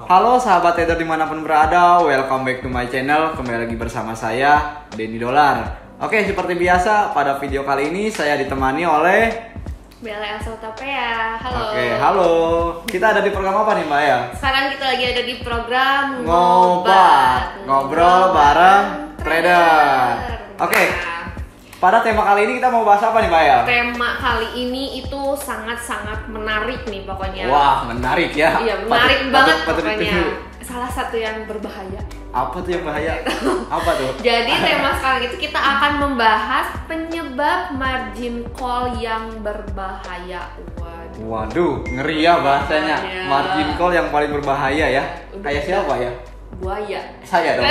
Halo sahabat trader dimanapun berada, welcome back to my channel. Kembali lagi bersama saya, Denny Dolar. Oke, seperti biasa pada video kali ini saya ditemani oleh Bella Elsa Utapea. Halo. Oke, halo. Kita ada di program apa nih Mbak ya? Sekarang kita lagi ada di program Ngobat, ngobrol bareng trader. Oke. Nah, Pada tema kali ini kita mau bahas apa nih Mbak ya? tema kali ini itu sangat-sangat menarik nih pokoknya. Wah, menarik ya. Iya, menarik banget patut pokoknya. ditunggu. Salah satu yang berbahaya. Apa tuh yang bahaya? Apa tuh? Jadi tema sekarang itu kita akan membahas penyebab margin call yang berbahaya. Waduh, ngeri ya bahasanya. Iya. Margin call yang paling berbahaya ya. Udah. Kayak siapa ya? Buaya. Saya dong.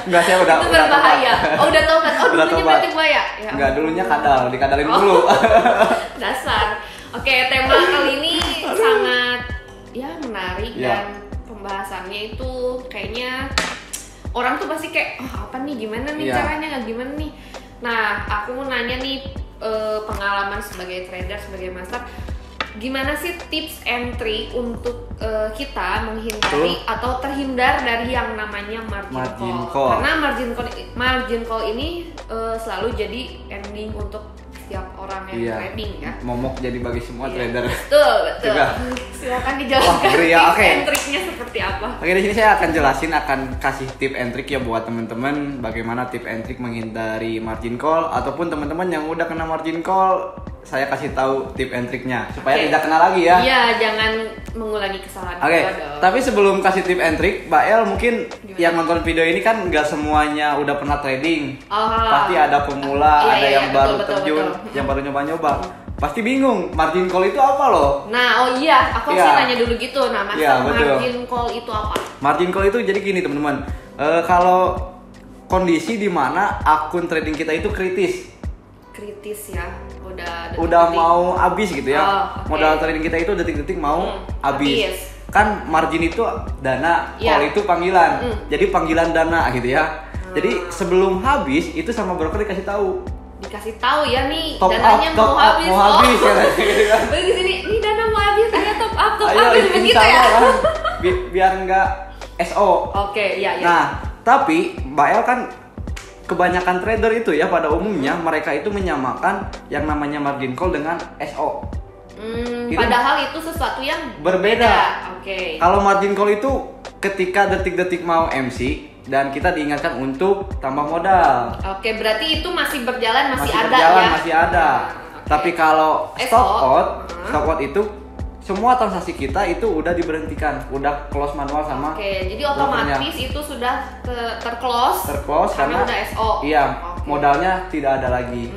Enggak, saya udah Itu berbahaya. Oh, udah tobat. Oh, Udah dulunya tobat. berarti buaya. Ya Enggak, ampun. dulunya kadal, dikadalin Oh. dulu. Dasar. Oke, tema kali ini sangat menarik Ya. dan pembahasannya itu kayaknya orang tuh pasti kayak apa nih, gimana nih Ya. caranya, nggak gimana nih. Nah, aku mau nanya nih, pengalaman sebagai trader, sebagai master, gimana sih tips and trick untuk kita menghindari atau terhindar dari yang namanya margin call. Karena margin call ini selalu jadi ending untuk setiap orang yang trading ya. Momok jadi bagi semua Iya. trader. Betul. Juga. Silakan dijelaskan Wah, ngeri ya, tips oke. and triknya seperti apa. Oke, di sini saya akan jelasin, akan kasih tip and trick ya buat teman-teman bagaimana tip and trick menghindari margin call, ataupun teman-teman yang udah kena margin call, saya kasih tahu tip and tricknya supaya Oke. tidak kena lagi ya. Iya, jangan mengulangi kesalahan Oke, kedua dong. tapi sebelum kasih tip and trick, Mbak El mungkin Gimana? yang nonton video ini kan nggak semuanya udah pernah trading. Oh. Pasti ada pemula, Iya, ada iya, yang iya, baru betul, terjun, betul. yang baru nyoba-nyoba. Pasti bingung, margin call itu apa loh? Nah, aku Iya. sih nanya dulu gitu. Nah, maksud Iya, betul. margin call itu apa? Margin call itu jadi gini teman-teman. Kalau kondisi di mana akun trading kita itu kritis, Kritis ya. Udah udah detik-detik. mau habis gitu ya. Oh, oke. Modal trading kita itu detik-detik mau habis. habis. Kan margin itu dana, Iya. call itu panggilan. Jadi panggilan dana gitu ya. Jadi Hmm. sebelum habis itu sama broker dikasih tahu. Dikasih tahu ya nih, Top dananya up, top mau up, habis. mau habis ya gitu kan. Bagi sini, nih dana mau habis, ayo top up Ayo begitu insya ya. Allah kan biar nggak SO. Oke, iya. Nah, tapi Mbak El kan kebanyakan trader itu ya pada umumnya mereka itu menyamakan yang namanya margin call dengan SO. Itu Padahal itu sesuatu yang berbeda. Oke. Kalau margin call itu ketika detik-detik mau MC dan kita diingatkan untuk tambah modal. Oke, berarti itu masih berjalan, masih ada berjalan, ya. masih ada. Oke. Tapi kalau SO, stop out itu semua transaksi kita itu udah diberhentikan, udah close manual sama Oke, jadi brokernya. otomatis itu sudah terclose. Terclose karena udah SO. Iya, Oke. modalnya tidak ada lagi.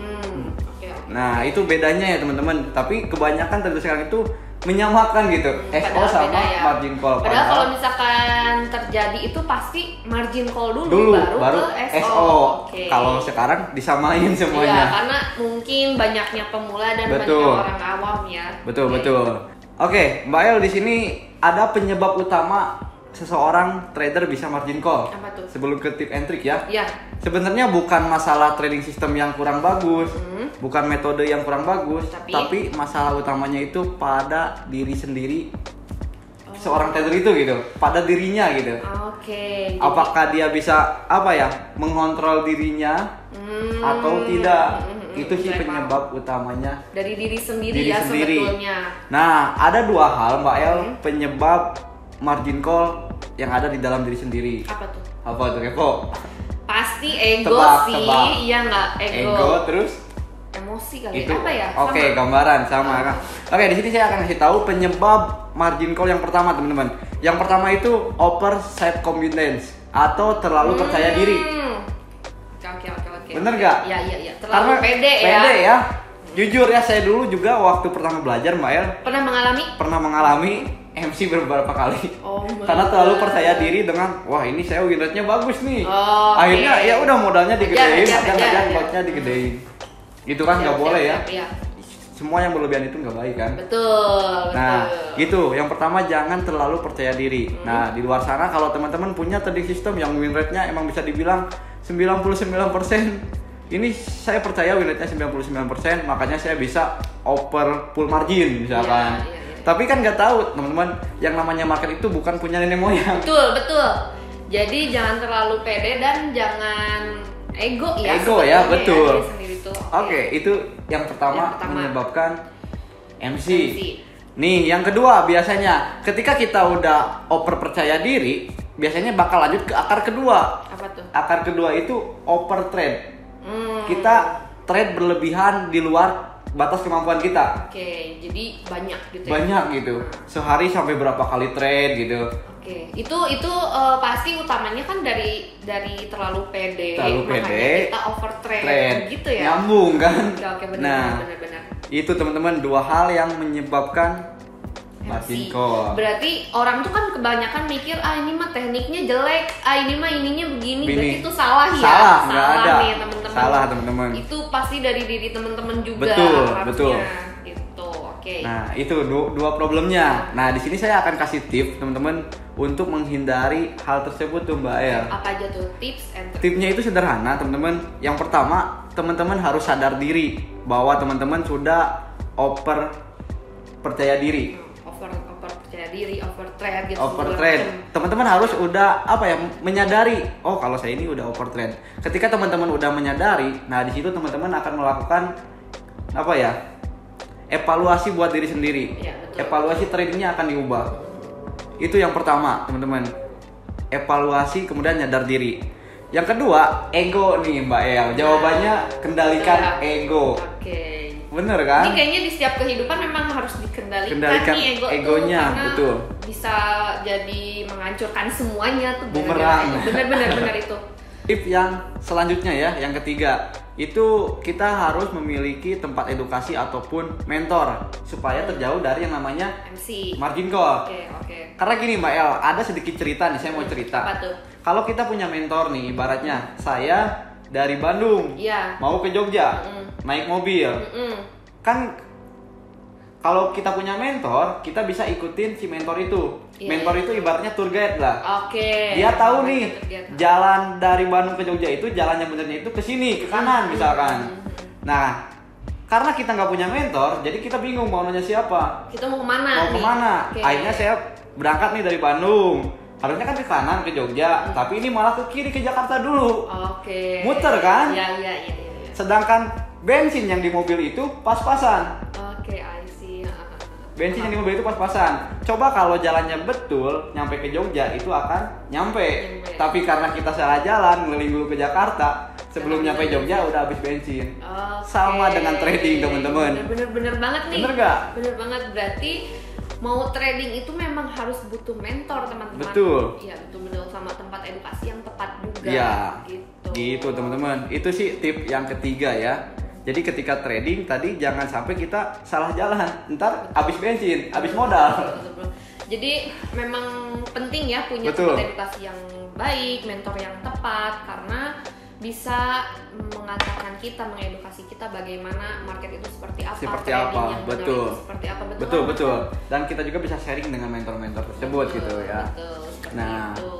Oke. Nah, itu bedanya ya teman-teman. Tapi kebanyakan trader sekarang itu menyamakan gitu, SO Padahal sama beda ya. margin call. Padahal kalau misalkan terjadi itu pasti margin call dulu, baru ke SO. Oke. Kalau sekarang disamain Iya, semuanya. karena mungkin banyaknya pemula dan Betul. banyak orang awam ya. Betul, Oke. betul. Oke, Mbak El di sini ada penyebab utama seseorang trader bisa margin call. Apa tuh? Sebelum ke tip and trick ya. Iya. Sebenarnya bukan masalah trading system yang kurang bagus, bukan metode yang kurang bagus, tapi masalah utamanya itu pada diri sendiri seorang trader itu gitu, pada dirinya gitu. Oke. Apakah dia bisa mengontrol dirinya atau tidak? Itu sih baik, penyebab utamanya. Dari diri sendiri Diri ya sendiri. sebetulnya. Nah, ada dua hal Mbak El penyebab margin call yang ada di dalam diri sendiri. Apa tuh? Apa tuh, Kepo? Pasti ego Tebak, sih. tebak. Iya nggak? Ego terus Emosi kali. itu Apa ya? Oke, Sama. gambaran sama kan. Oke, di sini saya akan kasih tahu penyebab margin call yang pertama, teman-teman. Yang pertama itu over self confidence atau terlalu percaya diri. Oke. Bener nggak? Iya. Terlalu Karena pede ya. Pede ya. Jujur ya, saya dulu juga waktu pertama belajar Mbak El Pernah mengalami? mengalami MC beberapa kali. Oh my Karena terlalu God. percaya diri dengan wah ini saya win rate-nya bagus nih. Oh, Akhirnya oke. ya udah modalnya digedein, Ngejar. lotnya digedein. Itu kan nggak boleh ya. Iya. Semua yang berlebihan itu nggak baik kan. Betul. Nah, gitu. Yang pertama jangan terlalu percaya diri. Nah, di luar sana kalau teman-teman punya trading system yang win rate-nya emang bisa dibilang 99%, ini saya percaya win rate-nya 99%, makanya saya bisa over full margin misalkan. Iya. Tapi kan nggak tahu teman-teman, yang namanya market itu bukan punya nenek moyang. Betul. Jadi jangan terlalu pede dan jangan ego ya. Ego ya, betul. Oke, itu yang pertama menyebabkan MC. Nih, yang kedua biasanya ketika kita udah over percaya diri, biasanya bakal lanjut ke akar kedua. Apa tuh? Akar kedua itu over trade. Kita trade berlebihan di luar batas kemampuan kita. Oke, jadi banyak gitu ya? Banyak gitu. Sehari sampai berapa kali trade gitu. Oke, itu pasti utamanya kan dari terlalu pede. Makanya kita over trade gitu ya. Nyambung kan? Oke, benar. Itu teman-teman dua hal yang menyebabkan margin call. Berarti orang tuh kan kebanyakan mikir ini mah tekniknya jelek, ini mah ininya begini. Berarti itu salah ya. Salah nih teman-teman. Salah teman-teman. Itu pasti dari diri teman-teman juga. Betul. Gitu. Oke. Nah, itu dua problemnya. Nah, di sini saya akan kasih tips teman-teman untuk menghindari hal tersebut tuh Mbak El. Apa aja tuh tips and tricks? Tipsnya itu sederhana teman-teman. Yang pertama, teman-teman harus sadar diri bahwa teman-teman sudah over percaya diri. Over percaya diri, over trade gitu. Over trade. Teman-teman harus udah menyadari, oh kalau saya ini udah over trade. Ketika teman-teman udah menyadari, nah di situ teman-teman akan melakukan evaluasi buat diri sendiri. Ya, evaluasi tradingnya akan diubah. Itu yang pertama, teman-teman. Evaluasi kemudian nyadar diri. Yang kedua, ego nih Mbak El. Jawabannya kendalikan ego. Oke. Bener kan? Ini kayaknya di setiap kehidupan memang harus dikendalikan nih egonya tuh, karena betul. Bisa jadi menghancurkan semuanya tuh. Bumerang. Bener itu. Tip yang selanjutnya ya, yang ketiga, itu kita harus memiliki tempat edukasi ataupun mentor supaya terjauh dari yang namanya MC, margin call. Oke. Karena gini Mbak El, ada sedikit cerita nih, saya mau cerita. Apa tuh? Kalau kita punya mentor nih, ibaratnya saya dari Bandung mau ke Jogja, naik mobil, kan kalau kita punya mentor, kita bisa ikutin si mentor itu. Mentor itu ibaratnya tour guide lah. Oke. Dia tahu nih jalan dari Bandung ke Jogja itu jalan yang benernya itu ke sini, ke kanan misalkan. Nah, karena kita nggak punya mentor, jadi kita bingung mau nanya siapa. Kita mau kemana? Akhirnya saya berangkat nih dari Bandung. Harusnya kan ke kanan ke Jogja, tapi ini malah ke kiri ke Jakarta dulu. Oke. Muter kan? Iya. Sedangkan bensin yang di mobil itu pas-pasan. Oke, I see. Bensin yang di mobil itu pas-pasan. Coba kalau jalannya betul, nyampe ke Jogja itu akan nyampe. Tapi karena kita salah jalan, ngeliling dulu ke Jakarta, sebelum nyampe Jogja udah habis bensin. Sama dengan trading teman-teman. Bener banget nih. Bener gak? Bener banget, berarti mau trading itu memang harus butuh mentor teman-teman. Betul. Iya betul sama tempat edukasi yang tepat juga. Iya. Gitu teman-teman. Itu sih tip yang ketiga ya. Jadi ketika trading tadi jangan sampai kita salah jalan. Ntar habis bensin, habis modal. Betul. Jadi memang penting ya punya tempat edukasi yang baik, mentor yang tepat karena bisa mengantarkan kita, mengedukasi kita bagaimana market itu seperti apa, yang betul. Seperti apa, betul. Dan kita juga bisa sharing dengan mentor-mentor tersebut gitu ya. Betul, itu.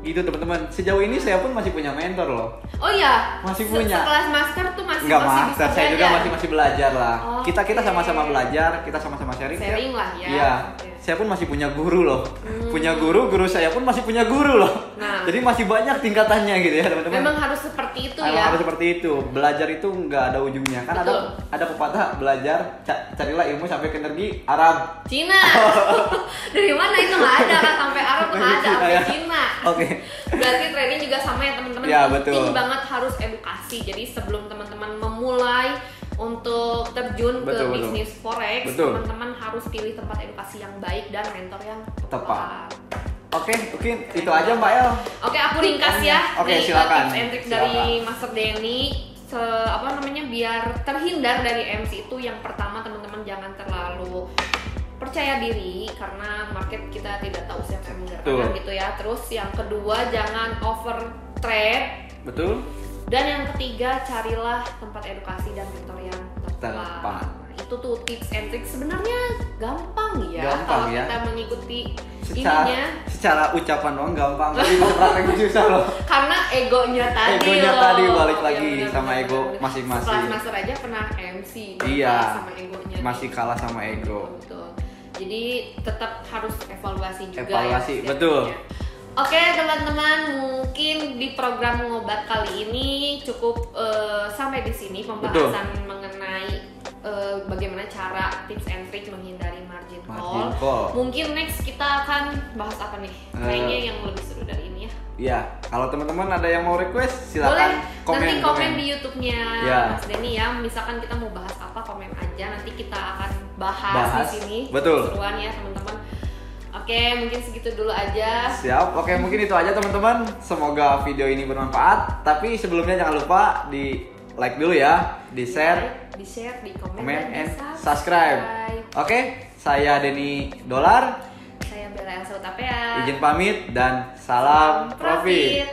Gitu teman-teman. Sejauh ini saya pun masih punya mentor loh. Oh iya. Masih punya. Sekelas master tuh masih master, saya juga masih belajar lah. Kita sama-sama belajar, kita sama-sama sharing. Sharing lah ya. Iya. Saya pun masih punya guru loh. Punya guru saya pun masih punya guru loh. Nah, jadi masih banyak tingkatannya gitu ya teman-teman. Memang harus seperti itu ya. Harus seperti itu. Belajar itu nggak ada ujungnya. Kan ada pepatah belajar carilah ilmu sampai ke negeri Arab. Cina. Dari mana itu nggak ada kan sampai Arab tuh nggak ada sampai Cina. Oke. Berarti trading juga sama ya teman-teman. Ya, penting banget harus edukasi. Jadi sebelum teman-teman memulai untuk terjun ke bisnis forex, teman-teman harus pilih tempat edukasi yang baik dan mentor yang tepat. Oke, mungkin itu aja Mbak El. Oke, aku ringkas ya. Oke, silakan. Tips and trick dari Master Denny. Biar terhindar dari MC itu yang pertama teman-teman jangan terlalu percaya diri karena market kita tidak tahu siapa yang menggerakkan gitu ya. Terus yang kedua jangan over trade. Betul. Dan yang ketiga carilah tempat edukasi dan mentor yang tepat. Itu tuh tips and trick sebenarnya gampang ya kalau kita mengikuti secara ucapan doang gampang tapi prakteknya susah loh. Karena egonya tadi balik lagi sama ego masing-masing. Master aja pernah MC iya, sama egonya. Masih kalah sama ego. Betul. Jadi tetap harus evaluasi juga. Evaluasi, ya. betul. Oke teman-teman, mungkin di program ngobat kali ini cukup sampai di sini pembahasan mengenai bagaimana cara tips and trick menghindari margin call. Mungkin next kita akan bahas apa nih? Kayaknya yang lebih seru dari ini ya. Iya, kalau teman-teman ada yang mau request silakan boleh. Nanti komen di YouTube-nya Mas Denny ya. Misalkan kita mau bahas apa, komen aja. Nanti kita akan bahas di sini. Betul. Seruan ya teman-teman. Oke, mungkin segitu dulu aja. Siap. Oke, mungkin itu aja teman-teman. Semoga video ini bermanfaat. Tapi sebelumnya jangan lupa di like dulu ya, di share, di komen and subscribe. Oke, saya Denny Dolar. Saya Bella Elsa Utapea. Izin pamit dan salam profit.